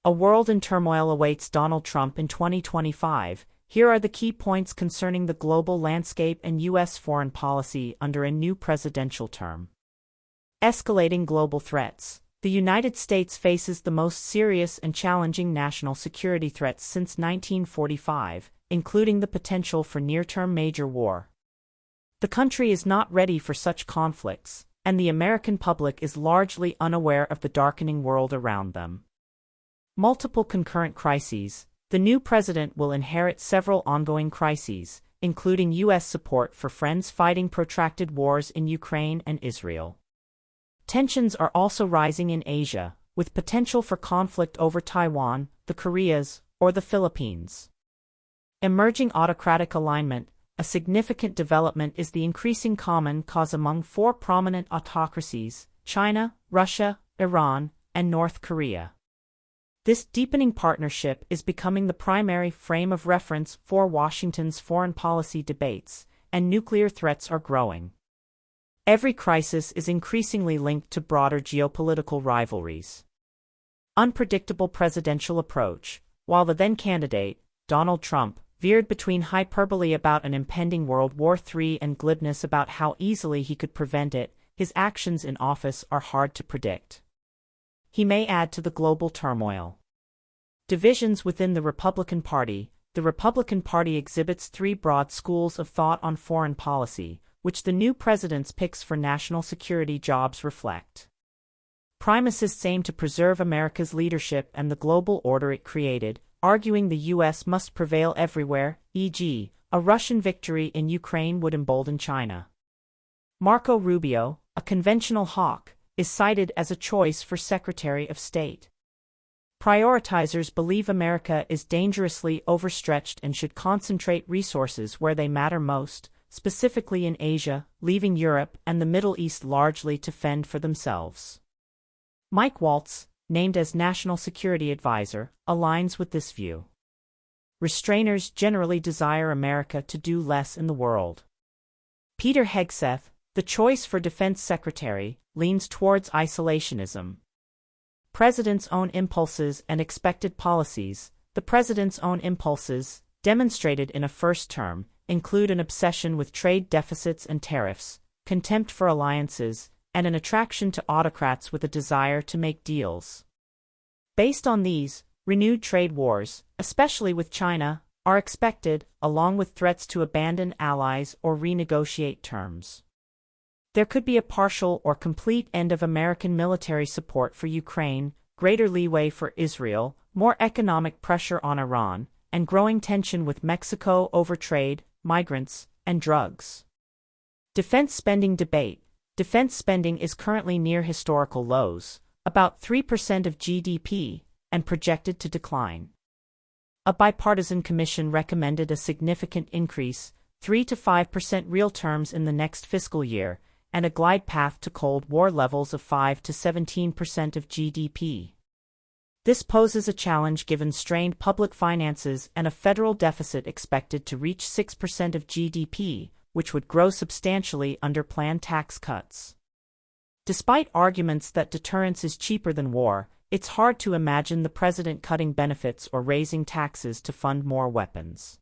A world in turmoil awaits Donald Trump in 2025. Here are the key points concerning the global landscape and U.S. foreign policy under a new presidential term. Escalating global threats. The United States faces the most serious and challenging national security threats since 1945, including the potential for near-term major war. The country is not ready for such conflicts, and the American public is largely unaware of the darkening world around them. Multiple concurrent crises. The new president will inherit several ongoing crises, including U.S. support for friends fighting protracted wars in Ukraine and Israel. Tensions are also rising in Asia, with potential for conflict over Taiwan, the Koreas, or the Philippines. Emerging autocratic alignment. A significant development is the increasing common cause among four prominent autocracies: China, Russia, Iran, and North Korea. This deepening partnership is becoming the primary frame of reference for Washington's foreign policy debates, and nuclear threats are growing. Every crisis is increasingly linked to broader geopolitical rivalries. Unpredictable presidential approach. While the then-candidate, Donald Trump, veered between hyperbole about an impending World War III and glibness about how easily he could prevent it, his actions in office are hard to predict. He may add to the global turmoil. Divisions within the Republican Party. The Republican Party exhibits three broad schools of thought on foreign policy, which the new president's picks for national security jobs reflect. Primacists aim to preserve America's leadership and the global order it created, arguing the U.S. must prevail everywhere, e.g., a Russian victory in Ukraine would embolden China. Marco Rubio, a conventional hawk, is cited as a choice for Secretary of State. Prioritizers believe America is dangerously overstretched and should concentrate resources where they matter most, specifically in Asia, leaving Europe and the Middle East largely to fend for themselves. Mike Waltz, named as National Security Advisor, aligns with this view. Restrainers generally desire America to do less in the world. Peter Hegseth, the choice for Defense Secretary, leans towards isolationism. President's own impulses and expected policies. The president's own impulses, demonstrated in a first term, include an obsession with trade deficits and tariffs, contempt for alliances, and an attraction to autocrats with a desire to make deals. Based on these, renewed trade wars, especially with China, are expected, along with threats to abandon allies or renegotiate terms. There could be a partial or complete end of American military support for Ukraine, greater leeway for Israel, more economic pressure on Iran, and growing tension with Mexico over trade, migrants, and drugs. Defense spending debate. Defense spending is currently near historical lows, about 3% of GDP, and projected to decline. A bipartisan commission recommended a significant increase, 3 to 5% real terms in the next fiscal year, and a glide path to Cold War levels of 5 to 17% of GDP. This poses a challenge given strained public finances and a federal deficit expected to reach 6% of GDP, which would grow substantially under planned tax cuts. Despite arguments that deterrence is cheaper than war, it's hard to imagine the president cutting benefits or raising taxes to fund more weapons.